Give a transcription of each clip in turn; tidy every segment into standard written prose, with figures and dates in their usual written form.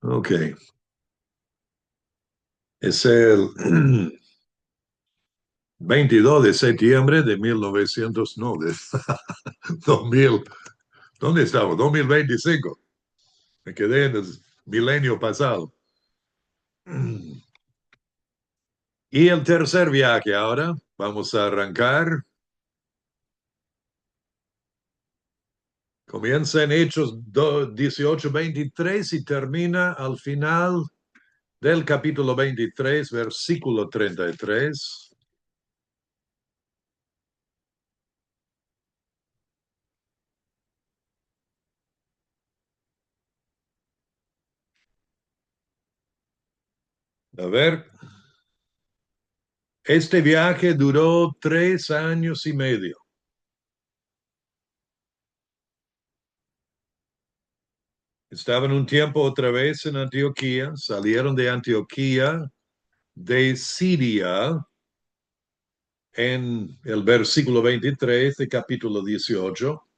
Ok, es el 22 de septiembre de 1900, no, de 2000. ¿Dónde estamos? 2025. Me quedé en el milenio pasado. Y el tercer viaje ahora, vamos a arrancar. Comienza en Hechos 18:23 y termina al final del capítulo 23, versículo 33. A ver, este viaje duró 3 años y medio. Estaban un tiempo otra vez en Antioquía, salieron de Antioquía, de Siria, en el versículo 23 de capítulo 18,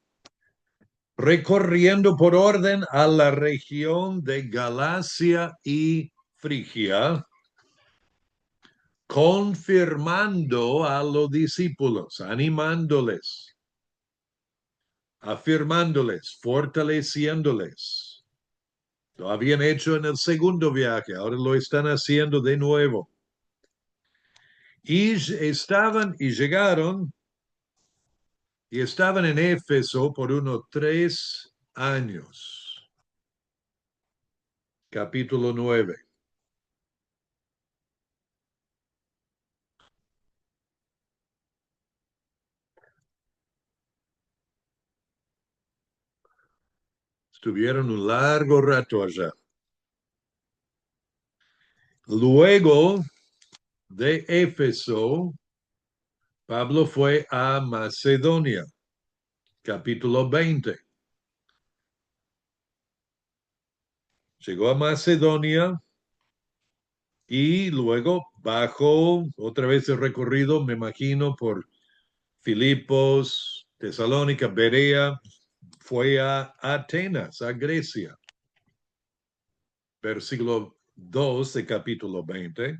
recorriendo por orden a la región de Galacia y Frigia, confirmando a los discípulos, animándoles, afirmándoles, fortaleciéndoles. Lo habían hecho en el segundo viaje, ahora lo están haciendo de nuevo. Y estaban en Éfeso por unos 3 años. Capítulo 9. Estuvieron un largo rato allá. Luego de Éfeso, Pablo fue a Macedonia, capítulo 20. Llegó a Macedonia y luego bajó otra vez el recorrido, me imagino, por Filipos, Tesalónica, Berea, fue a Atenas, a Grecia, versículo 2 de capítulo 20.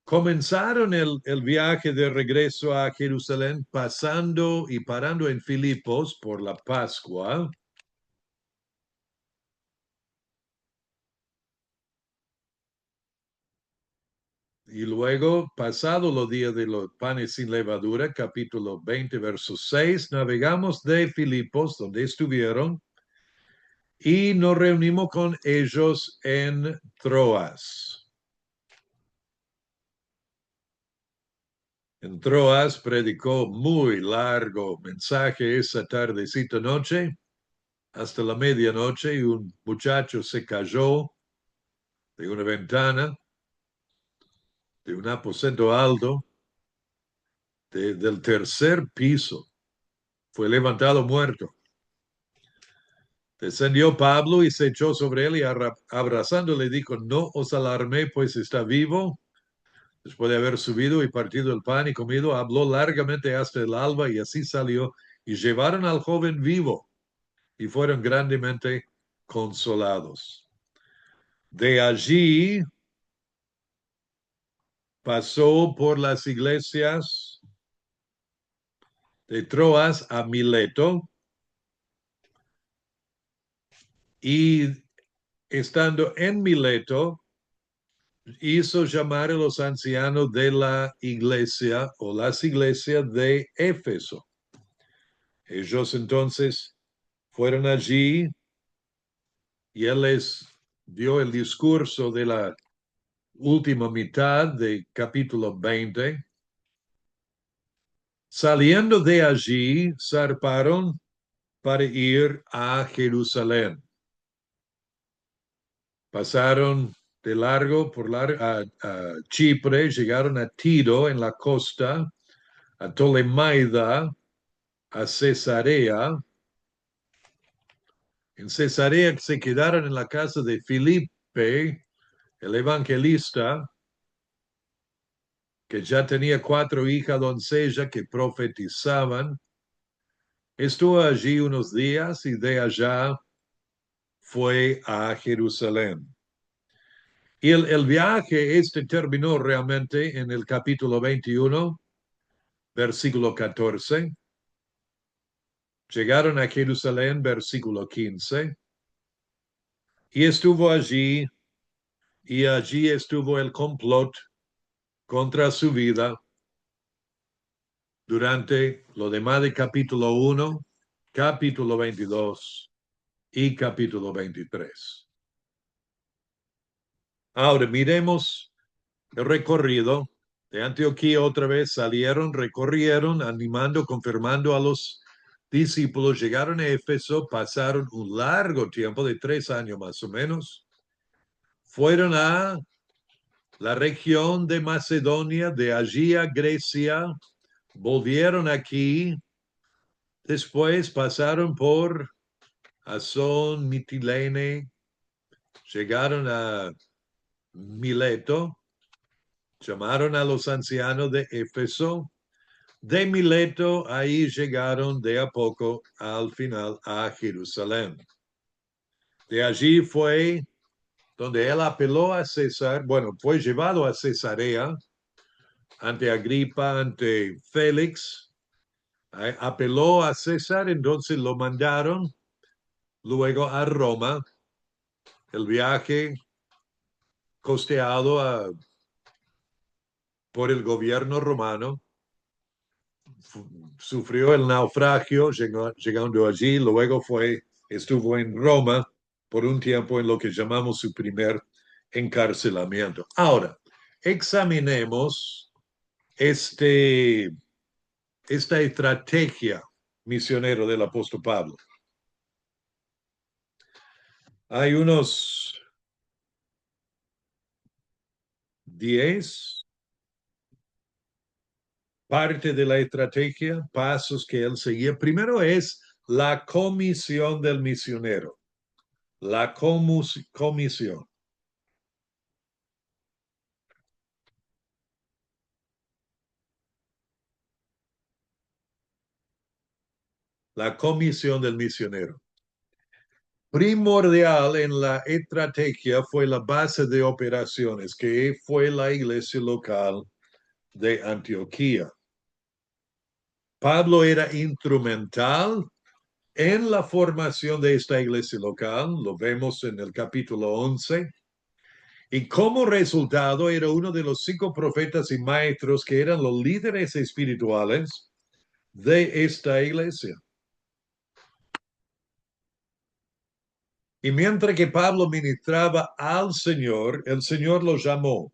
Comenzaron el viaje de regreso a Jerusalén, pasando y parando en Filipos por la Pascua. Y luego, pasado los días de los panes sin levadura, capítulo 20, verso 6, navegamos de Filipos, donde estuvieron, y nos reunimos con ellos en Troas. En Troas predicó muy largo mensaje esa tardecita noche, hasta la medianoche, y un muchacho se cayó de una ventana, de un aposento alto, del tercer piso. Fue levantado muerto. Descendió Pablo y se echó sobre él y abrazándole dijo, no os alarmé, pues está vivo. Después de haber subido y partido el pan y comido, habló largamente hasta el alba y así salió. Y llevaron al joven vivo y fueron grandemente consolados. De allí pasó por las iglesias de Troas a Mileto y estando en Mileto, hizo llamar a los ancianos de la iglesia o las iglesias de Éfeso. Ellos entonces fueron allí y él les dio el discurso de la última mitad de capítulo 20. Saliendo de allí, zarparon para ir a Jerusalén. Pasaron de largo a Chipre, llegaron a Tiro en la costa, a Tolemaida, a Cesarea. En Cesarea se quedaron en la casa de Filipe, el evangelista, que ya tenía 4 hijas doncellas que profetizaban. Estuvo allí unos días y de allá fue a Jerusalén. Y el viaje terminó realmente en el capítulo 21, versículo 14. Llegaron a Jerusalén, versículo 15. Y estuvo allí, y allí estuvo el complot contra su vida durante lo demás de capítulo 1, capítulo 22 y capítulo 23. Ahora miremos el recorrido de Antioquía. Otra vez salieron, recorrieron, animando, confirmando a los discípulos, llegaron a Éfeso, pasaron un largo tiempo de 3 años más o menos, fueron a la región de Macedonia, de allí a Grecia, volvieron aquí, después pasaron por Asón, Mitilene, llegaron a Mileto, llamaron a los ancianos de Éfeso. De Mileto, ahí llegaron de a poco al final a Jerusalén. De allí fue donde él apeló a César, bueno, fue llevado a Cesarea ante Agripa, ante Félix, apeló a César, entonces lo mandaron luego a Roma, el viaje costeado por el gobierno romano, sufrió el naufragio llegando allí, luego estuvo en Roma por un tiempo en lo que llamamos su primer encarcelamiento. Ahora, examinemos esta estrategia misionero del apóstol Pablo. Hay unos 10 parte de la estrategia, pasos que él seguía. Primero es la comisión del misionero. La comisión. La comisión del misionero. Primordial en la estrategia fue la base de operaciones, que fue la iglesia local de Antioquía. Pablo era instrumental en la formación de esta iglesia local, lo vemos en el capítulo 11, y como resultado era uno de los 5 profetas y maestros que eran los líderes espirituales de esta iglesia. Y mientras que Pablo ministraba al Señor, el Señor lo llamó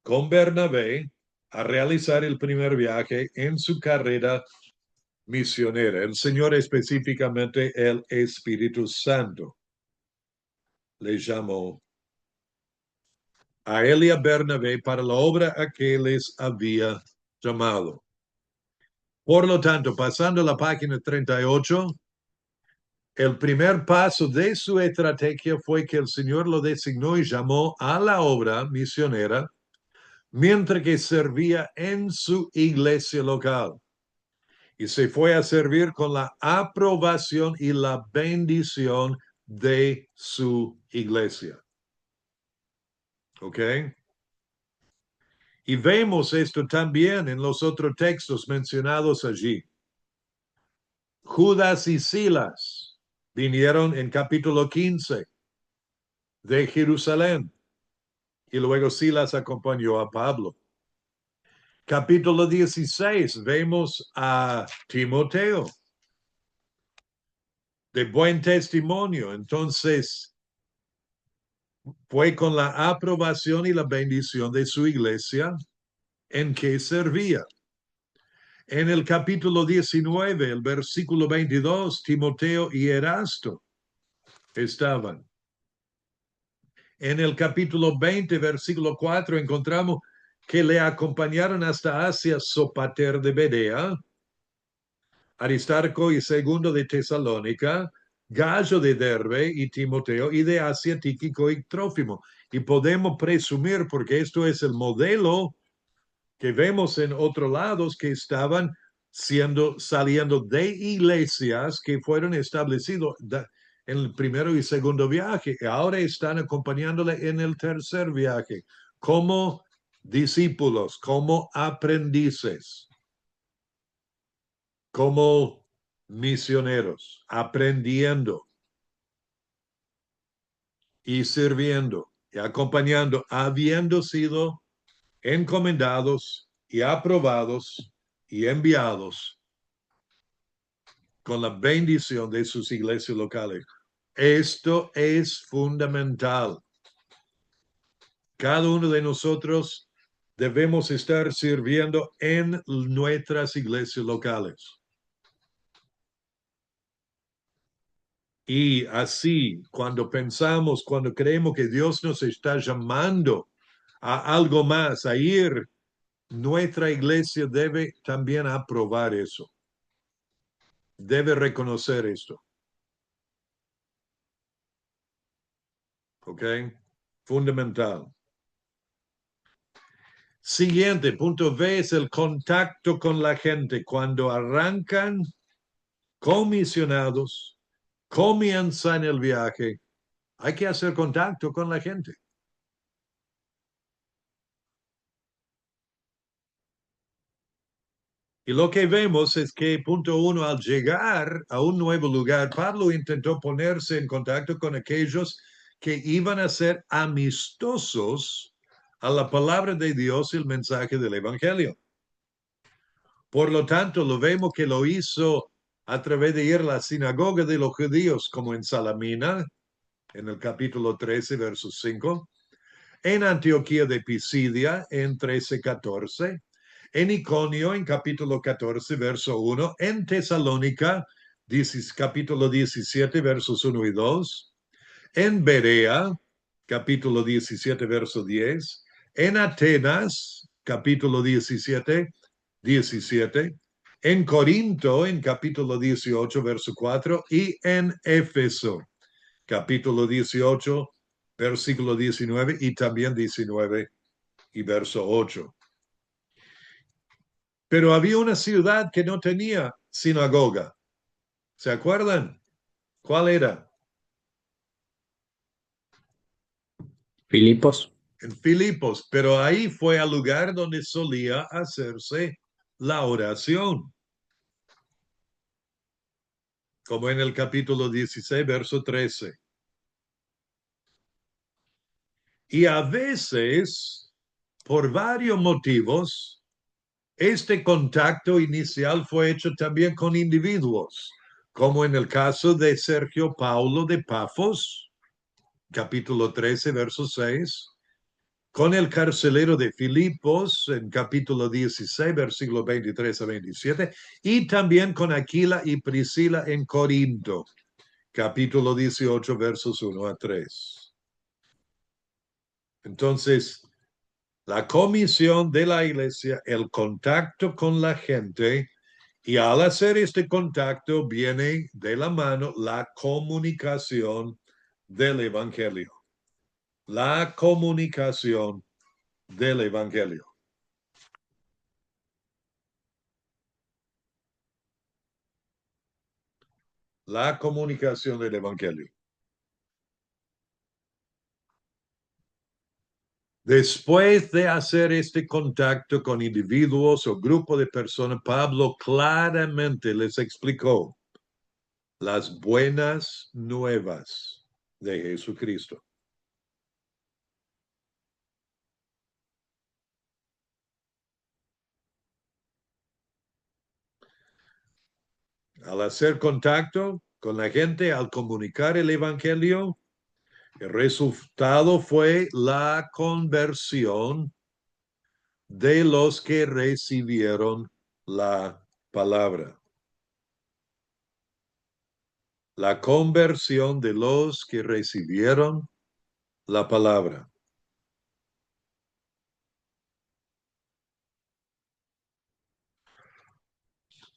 con Bernabé a realizar el primer viaje en su carrera misionera. El Señor, específicamente el Espíritu Santo, le llamó a él y a Bernabé para la obra a que les había llamado. Por lo tanto, pasando a la página 38, el primer paso de su estrategia fue que el Señor lo designó y llamó a la obra misionera mientras que servía en su iglesia local. Y se fue a servir con la aprobación y la bendición de su iglesia. ¿Ok? Y vemos esto también en los otros textos mencionados allí. Judas y Silas vinieron en capítulo 15 de Jerusalén y luego Silas acompañó a Pablo. Capítulo 16 vemos a Timoteo de buen testimonio. Entonces, fue con la aprobación y la bendición de su iglesia en que servía. En el capítulo 19, el versículo 22, Timoteo y Erasto estaban. En el capítulo 20, versículo 4, encontramos que le acompañaron hasta Asia Sopater de Berea, Aristarco y Segundo de Tesalónica, Gallo de Derbe y Timoteo, y de Asia Tíquico y Trófimo. Y podemos presumir, porque esto es el modelo que vemos en otros lados, que estaban saliendo de iglesias que fueron establecidas en el primero y segundo viaje. Y ahora están acompañándole en el tercer viaje, como discípulos, como aprendices, como misioneros, aprendiendo y sirviendo y acompañando, habiendo sido encomendados y aprobados y enviados con la bendición de sus iglesias locales. Esto es fundamental. Cada uno de nosotros debemos estar sirviendo en nuestras iglesias locales. Y así, cuando pensamos, cuando creemos que Dios nos está llamando a algo más, a ir, nuestra iglesia debe también aprobar eso. Debe reconocer esto. ¿Ok? Fundamental. Siguiente, punto B es el contacto con la gente. Cuando arrancan comisionados, comienzan el viaje, hay que hacer contacto con la gente. Y lo que vemos es que, punto uno, al llegar a un nuevo lugar, Pablo intentó ponerse en contacto con aquellos que iban a ser amistosos a la palabra de Dios y el mensaje del Evangelio. Por lo tanto, lo vemos que lo hizo a través de ir a la sinagoga de los judíos, como en Salamina, en el capítulo 13, verso 5, en Antioquía de Pisidia, en 13:14, en Iconio, en capítulo 14, verso 1, en Tesalónica, capítulo 17, versos 1 y 2, en Berea, capítulo 17, verso 10, en Atenas, capítulo 17, 17, en Corinto, en capítulo 18, verso 4, y en Éfeso, capítulo 18, versículo 19 y también 19 y verso 8. Pero había una ciudad que no tenía sinagoga. ¿Se acuerdan? ¿Cuál era? Filipos. En Filipos, pero ahí fue al lugar donde solía hacerse la oración, como en el capítulo 16, verso 13. Y a veces, por varios motivos, este contacto inicial fue hecho también con individuos, como en el caso de Sergio Paulo de Pafos, capítulo 13, verso 6, con el carcelero de Filipos en capítulo 16, versículo 23 a 27, y también con Aquila y Priscila en Corinto, capítulo 18, versos 1 a 3. Entonces, la comisión de la iglesia, el contacto con la gente, y al hacer este contacto viene de la mano la comunicación del Evangelio. La comunicación del Evangelio. La comunicación del Evangelio. Después de hacer este contacto con individuos o grupo de personas, Pablo claramente les explicó las buenas nuevas de Jesucristo. Al hacer contacto con la gente, al comunicar el Evangelio, el resultado fue la conversión de los que recibieron la palabra. La conversión de los que recibieron la palabra.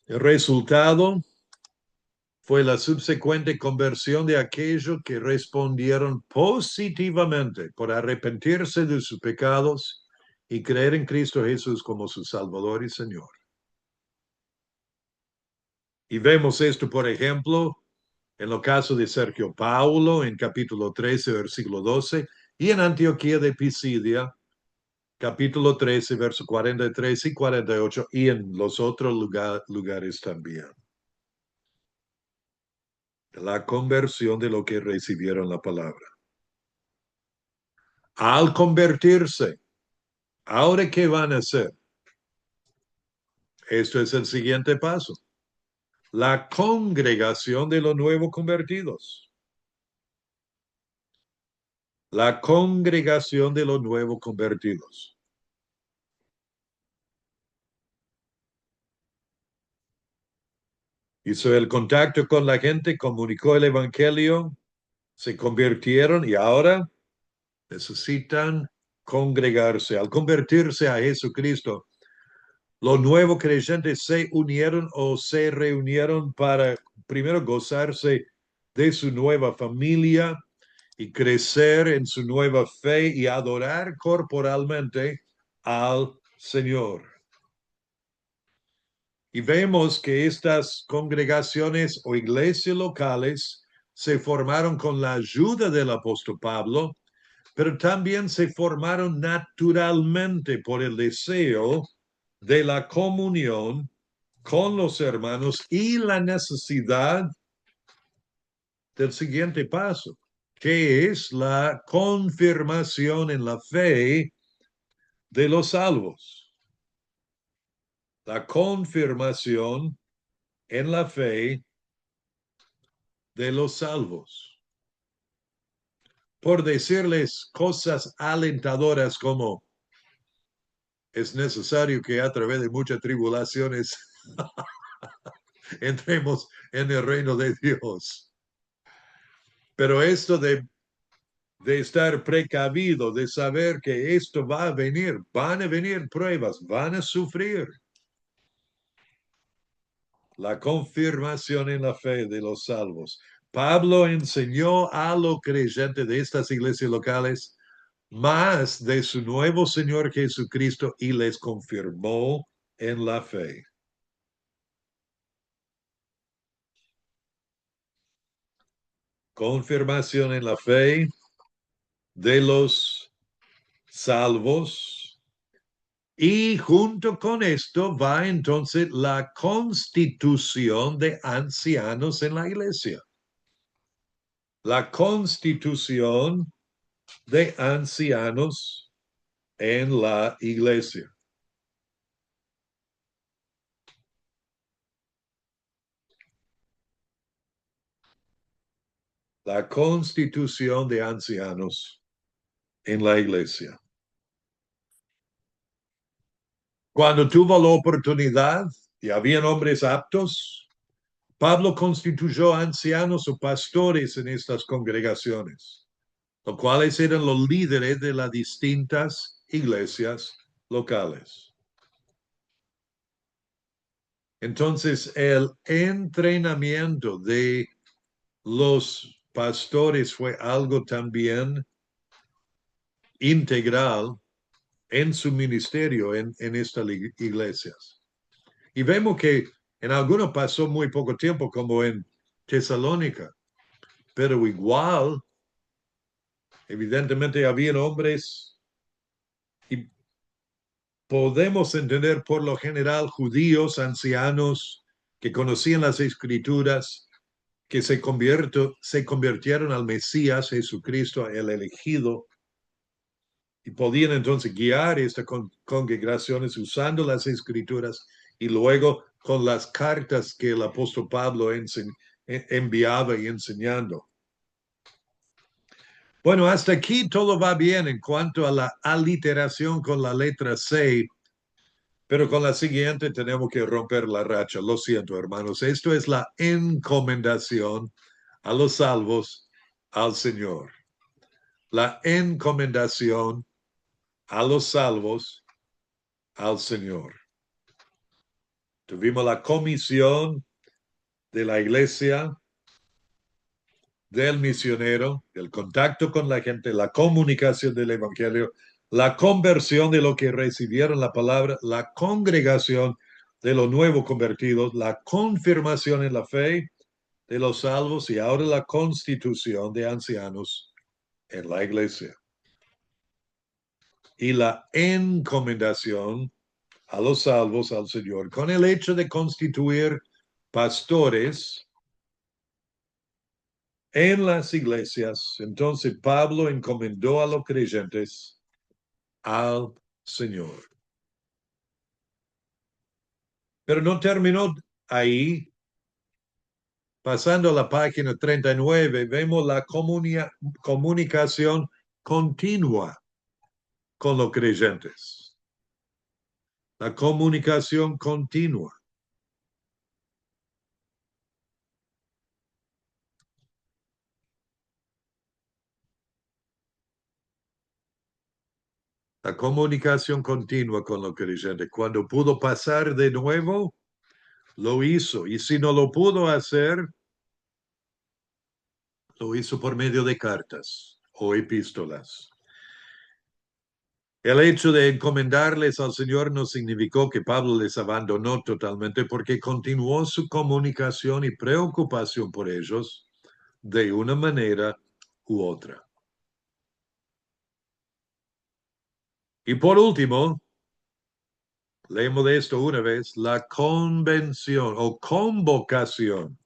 El resultado fue la subsecuente conversión de aquellos que respondieron positivamente por arrepentirse de sus pecados y creer en Cristo Jesús como su Salvador y Señor. Y vemos esto, por ejemplo, En el caso de Sergio Paulo, en capítulo 13, versículo 12, y en Antioquía de Pisidia, capítulo 13, verso 43 y 48, y en los otros lugares también. La conversión de lo que recibieron la palabra. Al convertirse, ¿ahora qué van a hacer? Esto es el siguiente paso. La congregación de los nuevos convertidos. La congregación de los nuevos convertidos. Hizo el contacto con la gente, comunicó el evangelio, se convirtieron y ahora necesitan congregarse. Al convertirse a Jesucristo, los nuevos creyentes se unieron o se reunieron para primero gozarse de su nueva familia y crecer en su nueva fe y adorar corporalmente al Señor. Y vemos que estas congregaciones o iglesias locales se formaron con la ayuda del apóstol Pablo, pero también se formaron naturalmente por el deseo de la comunión con los hermanos y la necesidad del siguiente paso, que es la confirmación en la fe de los salvos. La confirmación en la fe de los salvos. Por decirles cosas alentadoras como es necesario que a través de muchas tribulaciones entremos en el reino de Dios. Pero esto de estar precavido, de saber que esto va a venir, van a venir pruebas, van a sufrir. La confirmación en la fe de los salvos. Pablo enseñó a los creyentes de estas iglesias locales más de su nuevo Señor Jesucristo y les confirmó en la fe. Confirmación en la fe de los salvos. Y junto con esto va entonces la constitución de ancianos en la iglesia. La constitución de ancianos en la iglesia. La constitución de ancianos en la iglesia. Cuando tuvo la oportunidad y habían hombres aptos, Pablo constituyó ancianos o pastores en estas congregaciones, los cuales eran los líderes de las distintas iglesias locales. Entonces, el entrenamiento de los pastores fue algo también integral en su ministerio en estas iglesias. Y vemos que en algunos pasó muy poco tiempo, como en Tesalónica, pero igual, evidentemente, habían hombres y podemos entender por lo general judíos, ancianos, que conocían las escrituras, que se convirtieron al Mesías, Jesucristo, el elegido, y podían entonces guiar estas congregaciones usando las escrituras y luego con las cartas que el apóstol Pablo enviaba y enseñando. Bueno, hasta aquí todo va bien en cuanto a la aliteración con la letra C, pero con la siguiente tenemos que romper la racha. Lo siento, hermanos. Esto es la encomendación a los salvos al Señor. La encomendación a los salvos al Señor. Tuvimos la comisión de la iglesia, del misionero, el contacto con la gente, la comunicación del evangelio, la conversión de lo que recibieron la palabra, la congregación de los nuevos convertidos, la confirmación en la fe, de los salvos y ahora la constitución de ancianos en la iglesia. Y la encomendación a los salvos al Señor con el hecho de constituir pastores en las iglesias. Entonces Pablo encomendó a los creyentes al Señor. Pero no terminó ahí. Pasando a la página 39, vemos la comunicación continua con los creyentes. La comunicación continua. La comunicación continua con los creyentes. Cuando pudo pasar de nuevo, lo hizo. Y si no lo pudo hacer, lo hizo por medio de cartas o epístolas. El hecho de encomendarles al Señor no significó que Pablo les abandonó totalmente porque continuó su comunicación y preocupación por ellos de una manera u otra. Y por último, leemos de esto una vez, la convención o convocación.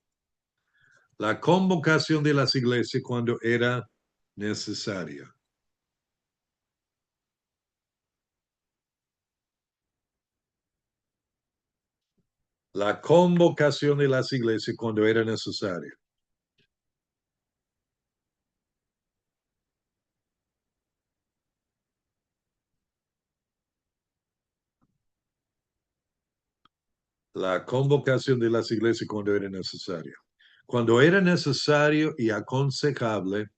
La convocación de las iglesias cuando era necesaria. La convocación de las iglesias cuando era necesaria. La convocación de las iglesias cuando era necesario. Cuando era necesario y aconsejable,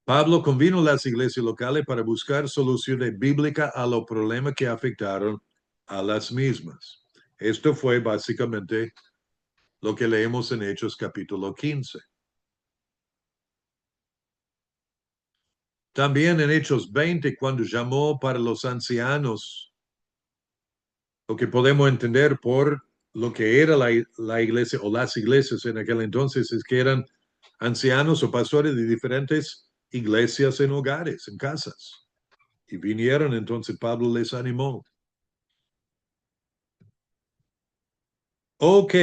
Pablo convino a las iglesias locales para buscar soluciones bíblicas a los problemas que afectaron a las mismas. Esto fue básicamente lo que leemos en Hechos capítulo 15. También en Hechos 20, cuando llamó para los ancianos, lo que podemos entender por lo que era la iglesia o las iglesias en aquel entonces es que eran ancianos o pastores de diferentes iglesias en hogares, en casas. Y vinieron, entonces Pablo les animó. Ok,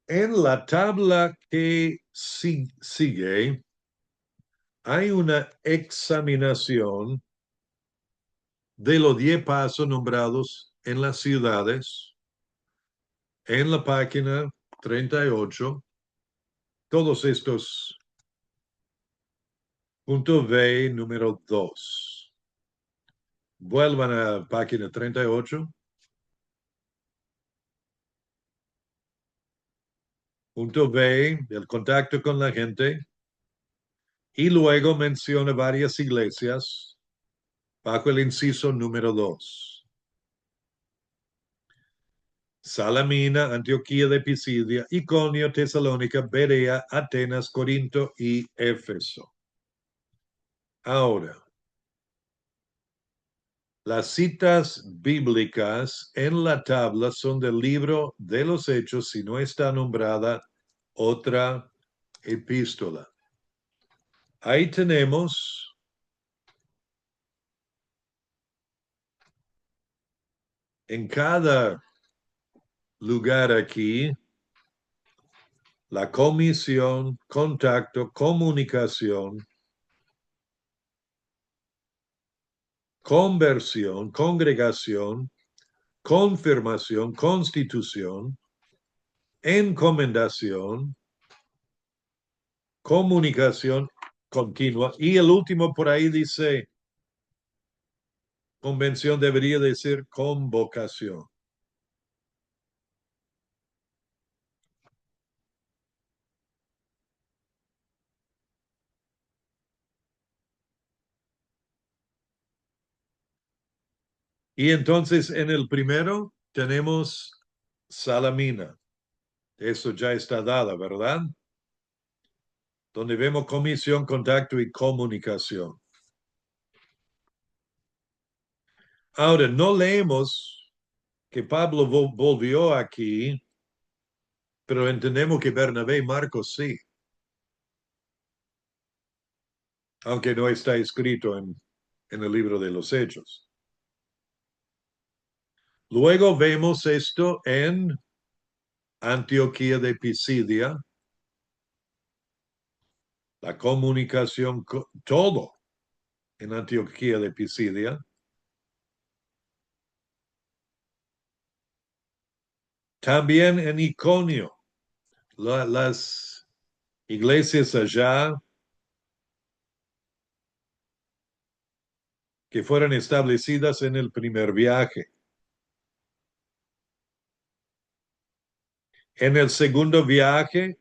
en la tabla que sigue hay una examinación de los 10 pasos nombrados en las ciudades en la página 38. Todos estos punto B número 2. Vuelvan a página 38. Punto B, el contacto con la gente. Y luego menciona varias iglesias bajo el inciso número 2. Salamina, Antioquía de Pisidia, Iconio, Tesalónica, Berea, Atenas, Corinto y Éfeso. Ahora, las citas bíblicas en la tabla son del libro de los Hechos si no está nombrada otra epístola. Ahí tenemos en cada lugar aquí la comisión, contacto, comunicación, conversión, congregación, confirmación, constitución, encomendación, comunicación continua. Y el último por ahí dice, convención debería decir convocación. Y entonces en el primero tenemos Salamina. Eso ya está dada, ¿verdad? Donde vemos comisión, contacto y comunicación. Ahora, no leemos que Pablo volvió aquí pero entendemos que Bernabé y Marcos sí, aunque no está escrito en el libro de los Hechos. Luego vemos esto en Antioquía de Pisidia, la comunicación, todo en Antioquía de Pisidia. También en Iconio, las iglesias allá que fueron establecidas en el primer viaje. En el segundo viaje,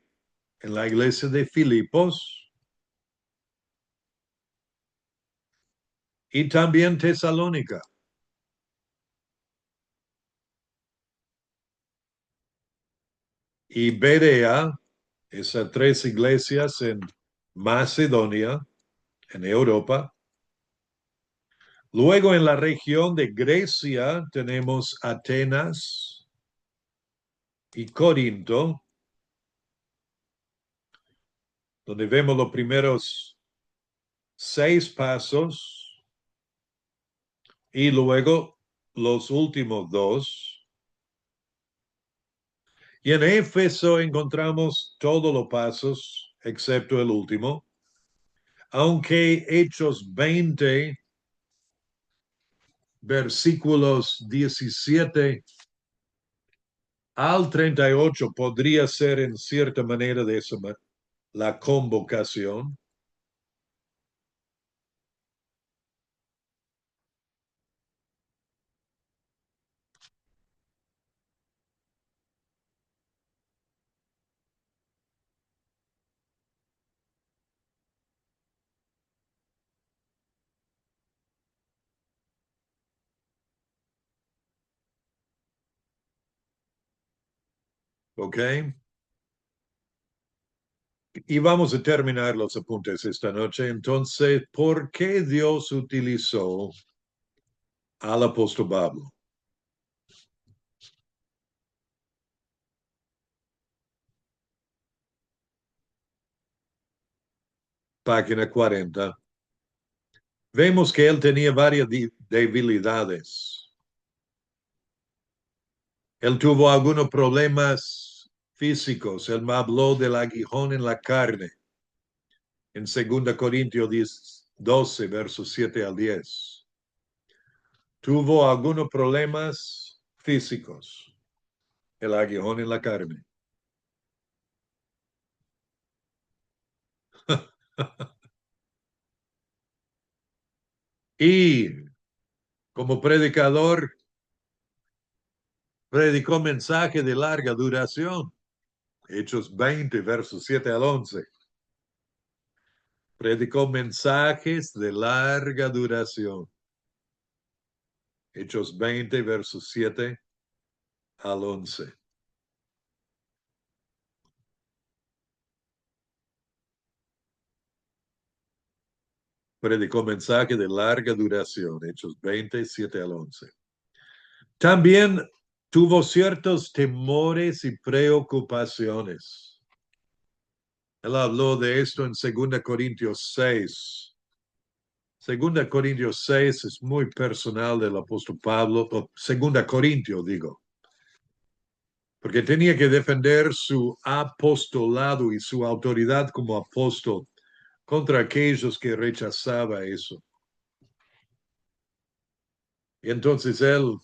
en la iglesia de Filipos y también Tesalónica. Y Berea, esas tres iglesias en Macedonia, en Europa. Luego en la región de Grecia tenemos Atenas y Corinto, donde vemos los primeros 6 pasos y luego los últimos 2. Y en Éfeso encontramos todos los pasos, excepto el último, aunque Hechos 20, versículos 17 al 38 podría ser en cierta manera de esa la convocación. ¿Ok? Y vamos a terminar los apuntes esta noche. Entonces, ¿por qué Dios utilizó al apóstol Pablo? Página 40. Vemos que él tenía varias debilidades. Él tuvo algunos problemas físicos. Él me habló del aguijón en la carne en 2 Corintios 12, versos 7 al 10. Tuvo algunos problemas físicos. El aguijón en la carne. Y como predicador, predicó mensaje de larga duración. Hechos 20, versos 7 al 11. Predicó mensajes de larga duración. Hechos 20, versos 7 al 11. Predicó mensaje de larga duración. Hechos 20, 7 al 11. También tuvo ciertos temores y preocupaciones. Él habló de esto en 2 Corintios 6. 2 Corintios 6 es muy personal del apóstol Pablo, o 2 Corintios digo, porque tenía que defender su apostolado y su autoridad como apóstol contra aquellos que rechazaba eso. Y entonces él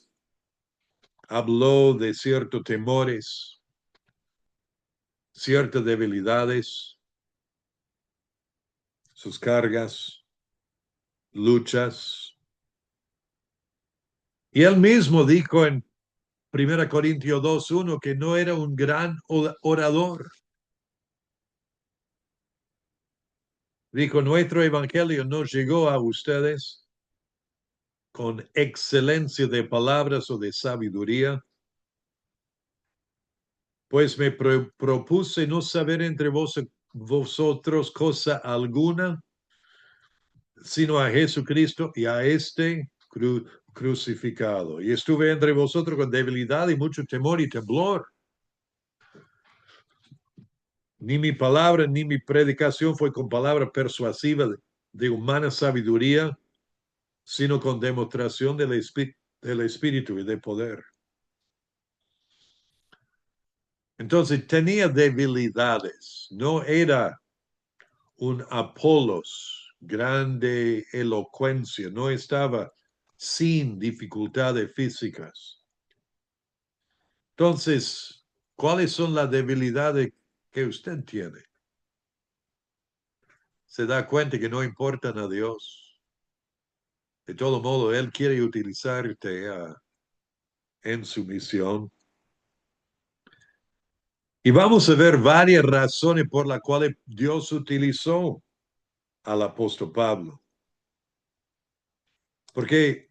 habló de ciertos temores, ciertas debilidades, sus cargas, luchas. Y él mismo dijo en 1 Corintios 2:1 que no era un gran orador. Dijo, nuestro evangelio no llegó a ustedes con excelencia de palabras o de sabiduría, pues me propuse no saber entre vosotros cosa alguna, sino a Jesucristo y a este crucificado. Y estuve entre vosotros con debilidad y mucho temor y temblor. Ni mi palabra ni mi predicación fue con palabra persuasiva de humana sabiduría, sino con demostración del Espíritu y de poder. Entonces tenía debilidades, no era un Apolos, grande elocuencia, no estaba sin dificultades físicas. Entonces, ¿cuáles son las debilidades que usted tiene? Se da cuenta que no importan a Dios. De todo modo, Él quiere utilizarte en su misión. Y vamos a ver varias razones por las cuales Dios utilizó al apóstol Pablo. Porque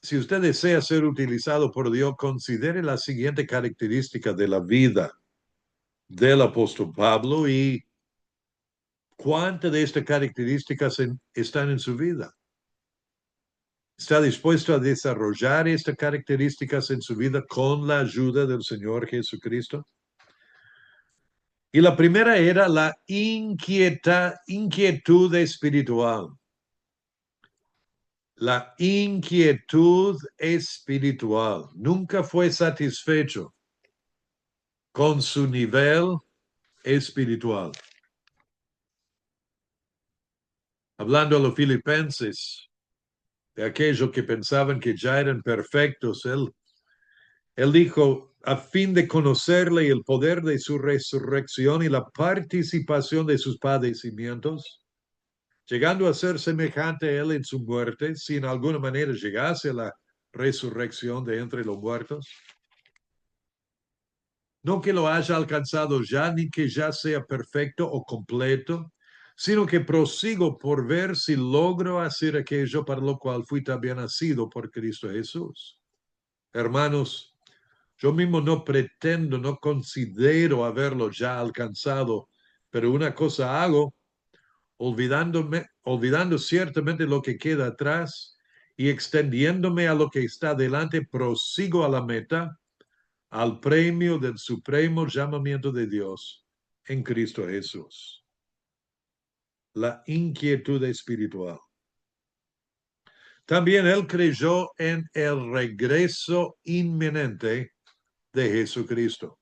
si usted desea ser utilizado por Dios, considere la siguiente característica de la vida del apóstol Pablo y cuántas de estas características están en su vida. ¿Está dispuesto a desarrollar estas características en su vida con la ayuda del Señor Jesucristo? Y la primera era la inquietud espiritual. La inquietud espiritual. Nunca fue satisfecho con su nivel espiritual. Hablando a los filipenses, de aquellos que pensaban que ya eran perfectos, él dijo, a fin de conocerle el poder de su resurrección y la participación de sus padecimientos, llegando a ser semejante a él en su muerte, si en alguna manera llegase a la resurrección de entre los muertos. No que lo haya alcanzado ya, ni que ya sea perfecto o completo, sino que prosigo por ver si logro hacer aquello para lo cual fui también nacido por Cristo Jesús. Hermanos, yo mismo no pretendo, no considero haberlo ya alcanzado, pero una cosa hago, olvidando ciertamente lo que queda atrás y extendiéndome a lo que está delante, prosigo a la meta, al premio del supremo llamamiento de Dios en Cristo Jesús. La inquietud espiritual. También él creyó en el regreso inminente de Jesucristo.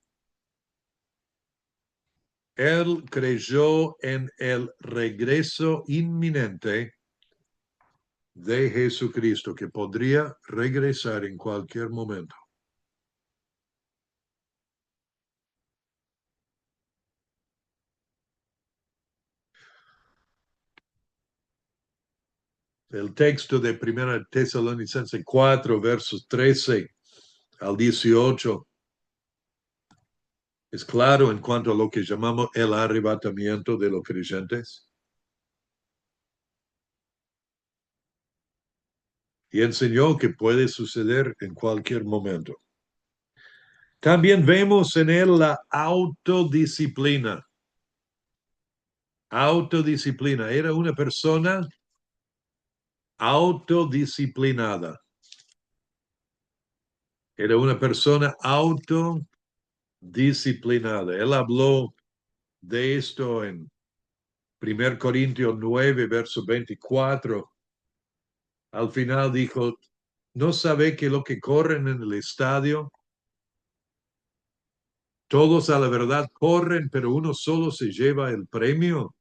Él creyó en el regreso inminente de Jesucristo, que podría regresar en cualquier momento. El texto de 1 Tesalonicenses 4, versos 13 al 18, es claro en cuanto a lo que llamamos el arrebatamiento de los creyentes. Y enseñó que puede suceder en cualquier momento. También vemos en él la autodisciplina. Autodisciplina. Era una persona autodisciplinada. Era una persona autodisciplinada. Él habló de esto en 1 Corintios 9, verso 24. Al final dijo, ¿no sabe que lo que corren en el estadio, todos a la verdad corren, pero uno solo se lleva el premio?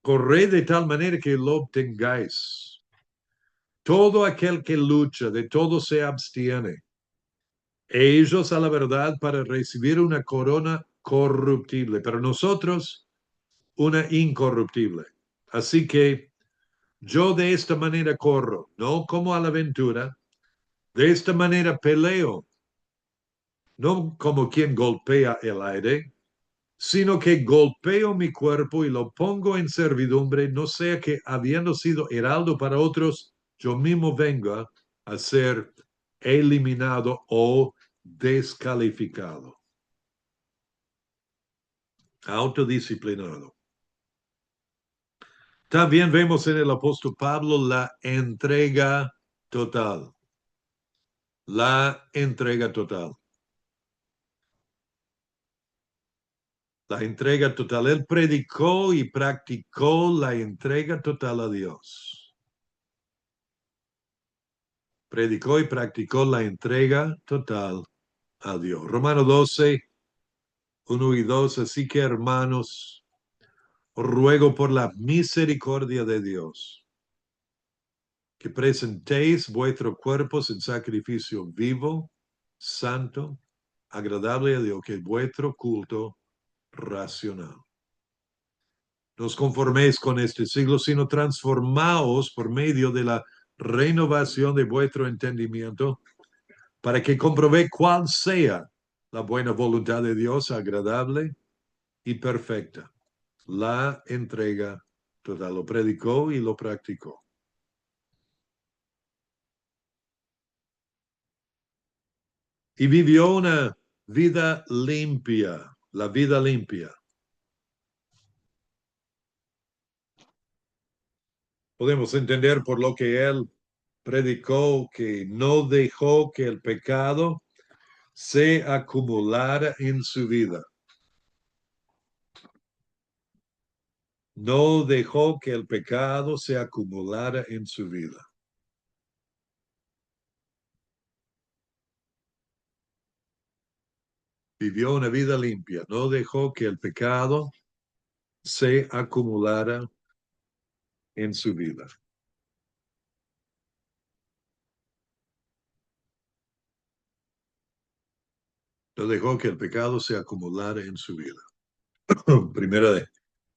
Corred de tal manera que lo obtengáis. Todo aquel que lucha, de todo se abstiene. Ellos a la verdad para recibir una corona corruptible, pero nosotros una incorruptible. Así que yo de esta manera corro, no como a la aventura, de esta manera peleo, no como quien golpea el aire, sino que golpeo mi cuerpo y lo pongo en servidumbre, no sea que habiendo sido heraldo para otros, yo mismo venga a ser eliminado o descalificado. Autodisciplinado. También vemos en el apóstol Pablo la entrega total. La entrega total. La entrega total. Él predicó y practicó la entrega total a Dios. Predicó y practicó la entrega total a Dios. Romanos 12, 1 y 2. Así que, hermanos, os ruego por la misericordia de Dios que presentéis vuestros cuerpos en sacrificio vivo, santo, agradable a Dios, que es vuestro culto racional. No os conforméis con este siglo, sino transformaos por medio de la renovación de vuestro entendimiento, para que comprobéis cuál sea la buena voluntad de Dios, agradable y perfecta. La entrega total. Lo predicó y lo practicó. Y vivió una vida limpia, la vida limpia. Podemos entender por lo que él predicó que no dejó que el pecado se acumulara en su vida. No dejó que el pecado se acumulara en su vida. Vivió una vida limpia. No dejó que el pecado se acumulara en su vida. No dejó que el pecado se acumulara en su vida. Primera de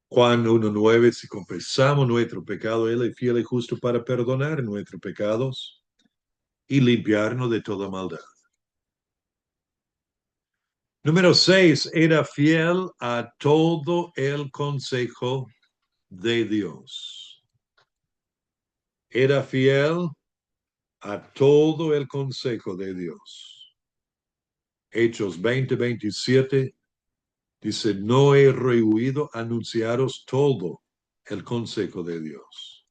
Juan 1:9, si confesamos nuestro pecado, Él es fiel y justo para perdonar nuestros pecados y limpiarnos de toda maldad. Número 6, era fiel a todo el consejo de Dios. Era fiel a todo el consejo de Dios. Hechos 20:27 dice, no he rehuido anunciaros todo el consejo de Dios.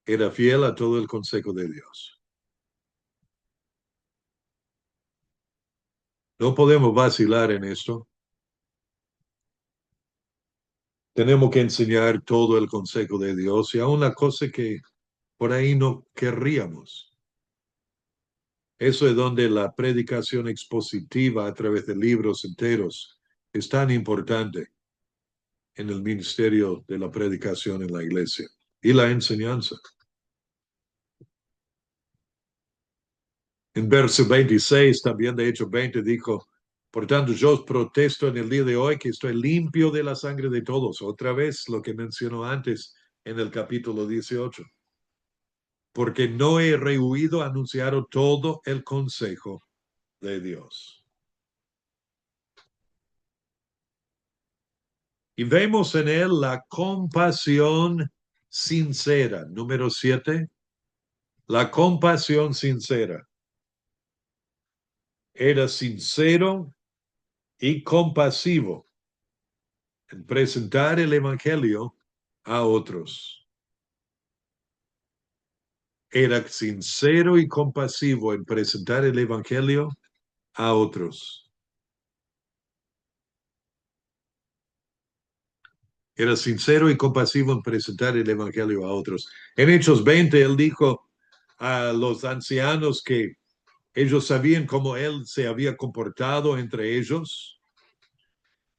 Era fiel a todo el consejo de Dios. No podemos vacilar en esto. Tenemos que enseñar todo el consejo de Dios y aún la cosa que por ahí no querríamos. Eso es donde la predicación expositiva a través de libros enteros es tan importante en el ministerio de la predicación en la iglesia y la enseñanza. En verso 26, también de Hechos 20, dijo, por tanto, yo os protesto en el día de hoy que estoy limpio de la sangre de todos. Otra vez lo que mencionó antes en el capítulo 18. Porque no he rehuido anunciar todo el consejo de Dios. Y vemos en él la compasión sincera. Número 7, la compasión sincera. Era sincero y compasivo en presentar el Evangelio a otros. Era sincero y compasivo en presentar el Evangelio a otros. Era sincero y compasivo en presentar el Evangelio a otros. En Hechos 20, él dijo a los ancianos que ellos sabían cómo él se había comportado entre ellos.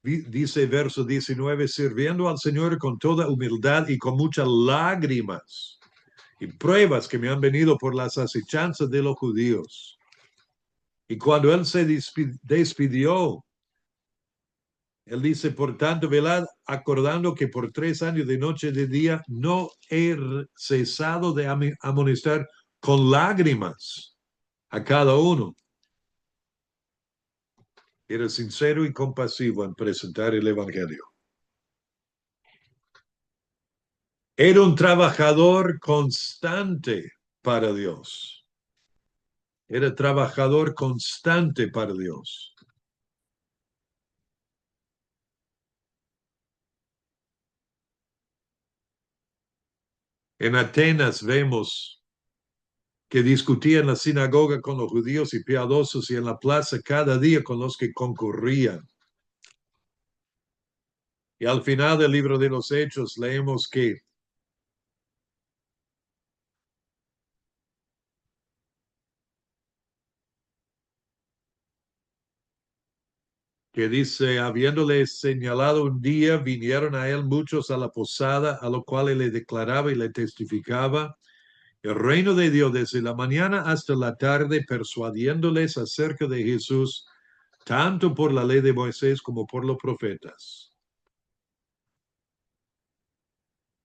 Dice verso 19, sirviendo al Señor con toda humildad y con muchas lágrimas y pruebas que me han venido por las acechanzas de los judíos. Y cuando él se despidió, él dice, por tanto, velad, acordando que por 3 años de noche y de día no he cesado de amonestar con lágrimas a cada uno. Era sincero y compasivo en presentar el Evangelio. Era un trabajador constante para Dios. Era trabajador constante para Dios. En Atenas vemos que discutía en la sinagoga con los judíos y piadosos y en la plaza cada día con los que concurrían. Y al final del libro de los Hechos leemos que dice, habiéndole señalado un día, vinieron a él muchos a la posada, a lo cual él le declaraba y le testificaba el reino de Dios desde la mañana hasta la tarde, persuadiéndoles acerca de Jesús, tanto por la ley de Moisés como por los profetas.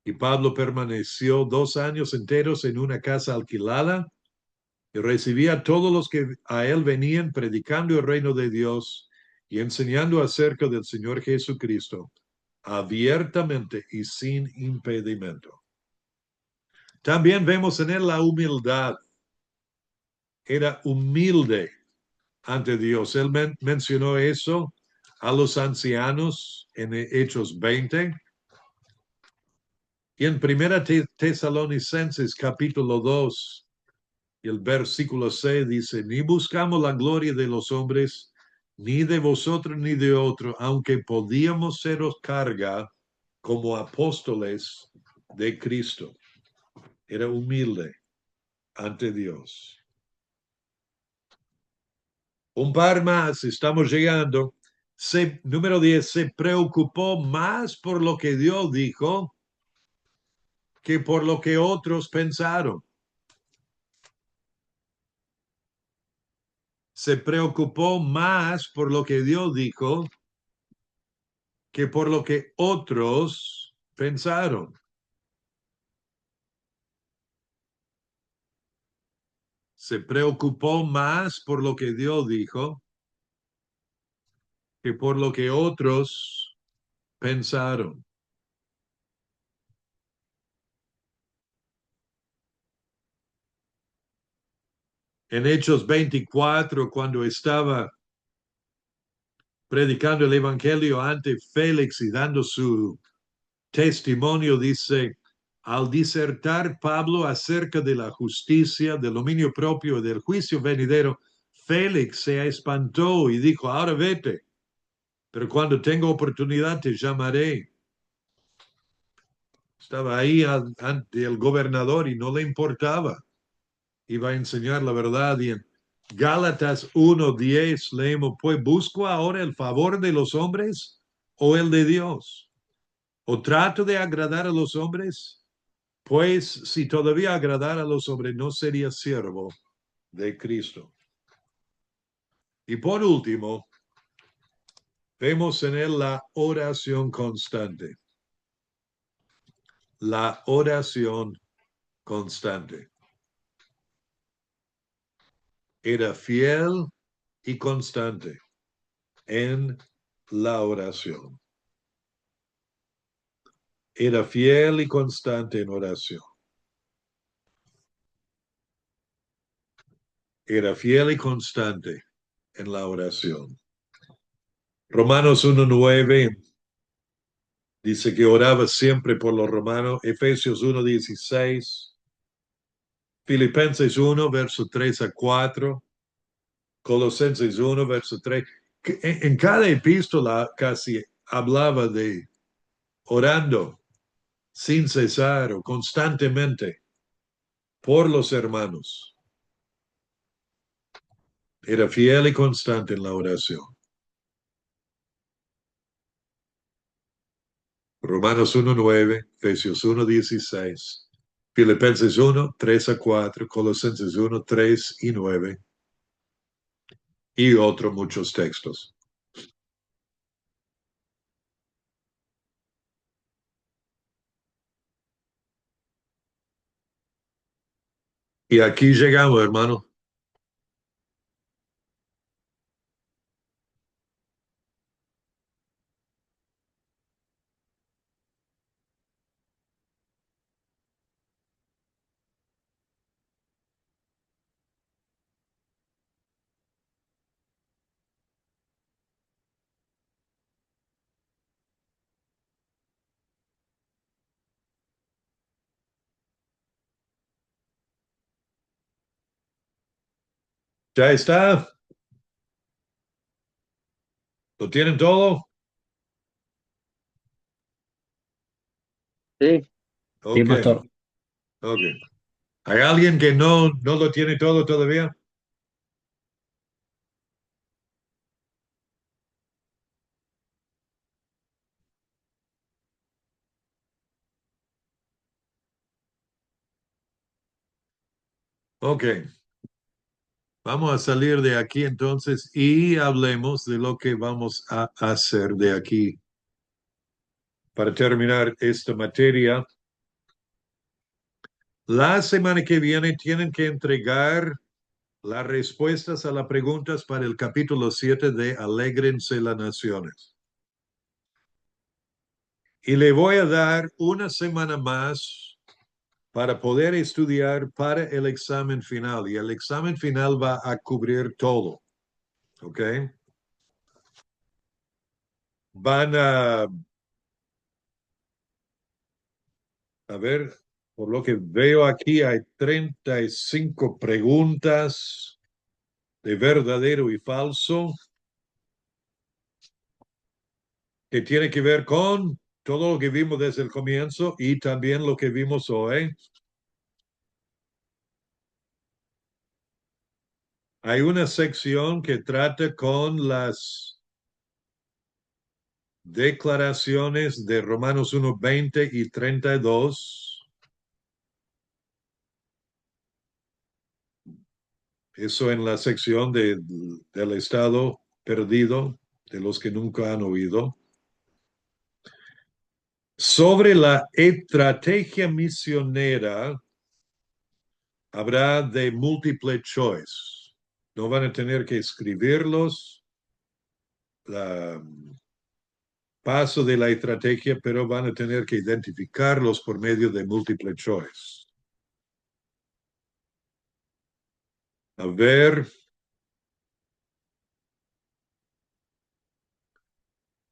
Y Pablo permaneció 2 años enteros en una casa alquilada y recibía a todos los que a él venían predicando el reino de Dios y enseñando acerca del Señor Jesucristo abiertamente y sin impedimento. También vemos en él la humildad. Era humilde ante Dios. Él mencionó eso a los ancianos en Hechos 20. Y en Primera Tesalonicenses capítulo 2, y el versículo 6 dice, ni buscamos la gloria de los hombres, ni de vosotros ni de otro, aunque podíamos seros carga como apóstoles de Cristo. Era humilde ante Dios. Un par más, estamos llegando. Número 10, se preocupó más por lo que Dios dijo que por lo que otros pensaron. Se preocupó más por lo que Dios dijo que por lo que otros pensaron. Se preocupó más por lo que Dios dijo que por lo que otros pensaron. En Hechos 24, cuando estaba predicando el Evangelio ante Félix y dando su testimonio, dice, al disertar Pablo acerca de la justicia, del dominio propio y del juicio venidero, Félix se espantó y dijo, ahora vete, pero cuando tenga oportunidad te llamaré. Estaba ahí ante el gobernador y no le importaba. Iba a enseñar la verdad y en Gálatas 1:10 leemos, pues busco ahora el favor de los hombres o el de Dios. ¿O trato de agradar a los hombres? Pues si todavía agradara a los hombres, no sería siervo de Cristo. Y por último, vemos en él la oración constante. La oración constante. Era fiel y constante en la oración. Era fiel y constante en oración. Era fiel y constante en la oración. Romanos 1:9 dice que oraba siempre por los romanos. Efesios 1:16. Filipenses 1, verso 3 a 4. Colosenses 1, verso 3. En cada epístola casi hablaba de orando sin cesar o constantemente por los hermanos. Era fiel y constante en la oración. Romanos 1:9, Efesios 1:16, Filipenses 1, 3 a 4, Colosenses 1, 3 y 9, y otros muchos textos. Y aquí llegamos, hermano. ¿Ya está? ¿Lo tienen todo? Sí, sí, Ok, pastor. ok. ¿Hay alguien que no lo tiene todo todavía? Ok, vamos a salir de aquí entonces y hablemos de lo que vamos a hacer de aquí para terminar esta materia. La semana que viene tienen que entregar las respuestas a las preguntas para el capítulo 7 de Alégrense las Naciones. Y le voy a dar una semana más para poder estudiar para el examen final. Y el examen final va a cubrir todo, ¿ok? Van a ver, por lo que veo aquí hay 35 preguntas de verdadero y falso que tiene que ver con todo lo que vimos desde el comienzo y también lo que vimos hoy. Hay una sección que trata con las declaraciones de Romanos 1:20 y 32. Eso en la sección del estado perdido, de los que nunca han oído. Sobre la estrategia misionera, habrá de múltiple choice. No van a tener que escribirlos, la paso de la estrategia, pero van a tener que identificarlos por medio de múltiple choice. A ver,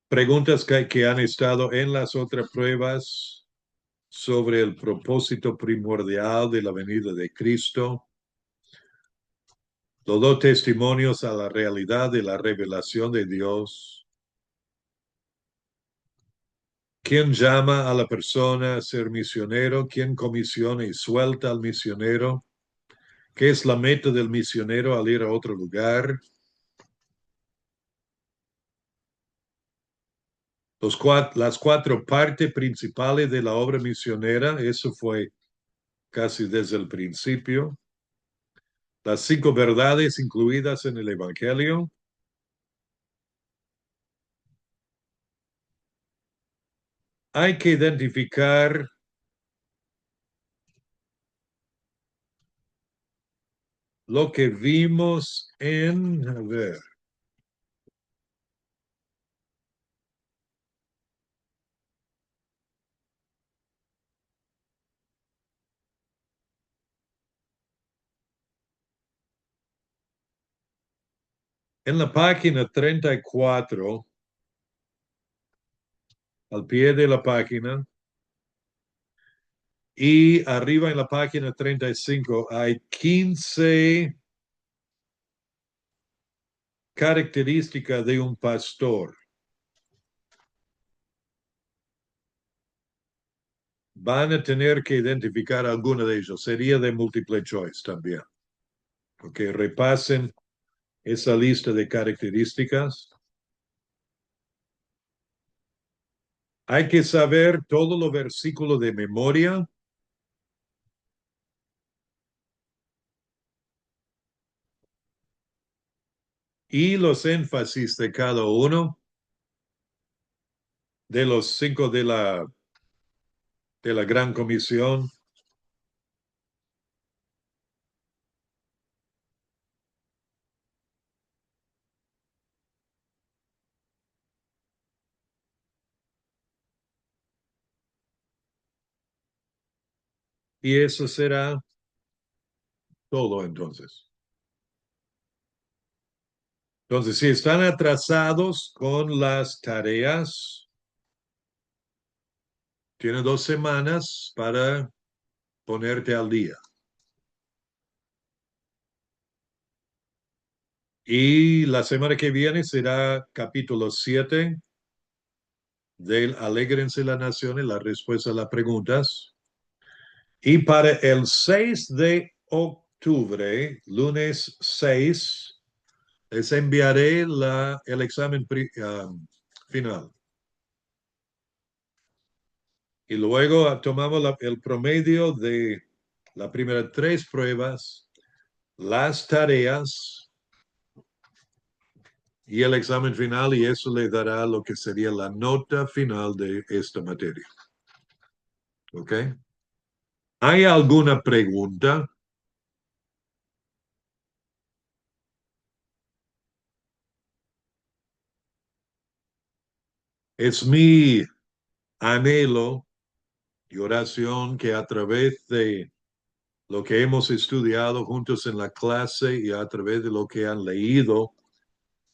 preguntas que han estado en las otras pruebas sobre el propósito primordial de la venida de Cristo. Los dos testimonios a la realidad de la revelación de Dios. ¿Quién llama a la persona a ser misionero? ¿Quién comisiona y suelta al misionero? ¿Qué es la meta del misionero al ir a otro lugar? Las cuatro partes principales de la obra misionera, eso fue casi desde el principio. Las cinco verdades incluidas en el Evangelio. Hay que identificar lo que vimos a ver, en la página 34, al pie de la página, y arriba en la página 35 hay 15 características de un pastor. Van a tener que identificar alguno de ellos. Sería de multiple choice también. Ok, repasen esa lista de características. Hay que saber todos los versículos de memoria y los énfasis de cada uno de los cinco de la Gran Comisión. Y eso será todo entonces. Entonces, si están atrasados con las tareas, tienen 2 semanas para ponerte al día. Y la semana que viene será capítulo 7 del Alégrense las Naciones, la respuesta a las preguntas. Y para el 6 de octubre, lunes 6, les enviaré el examen final. Y luego tomamos el promedio de las primeras 3 pruebas, las tareas y el examen final, y eso le dará lo que sería la nota final de esta materia. ¿Ok? ¿Hay alguna pregunta? Es mi anhelo y oración que a través de lo que hemos estudiado juntos en la clase y a través de lo que han leído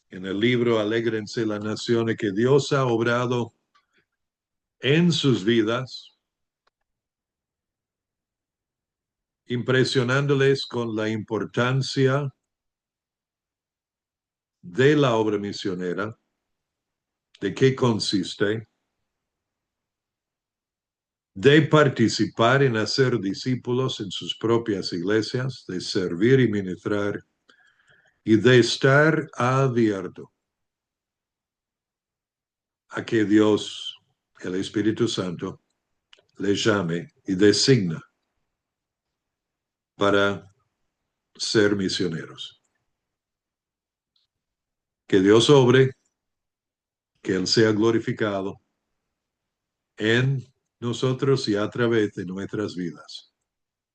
en el libro Alégrense las Naciones, que Dios ha obrado en sus vidas, impresionándoles con la importancia de la obra misionera, de qué consiste, de participar en hacer discípulos en sus propias iglesias, de servir y ministrar y de estar abierto a que Dios, el Espíritu Santo, le llame y designa para ser misioneros. Que Dios obre, que Él sea glorificado en nosotros y a través de nuestras vidas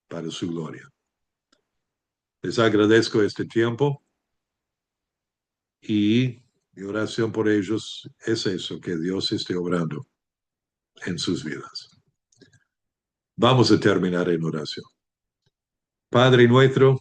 para su gloria. Les agradezco este tiempo y mi oración por ellos es eso, que Dios esté obrando en sus vidas. Vamos a terminar en oración. Padre nuestro,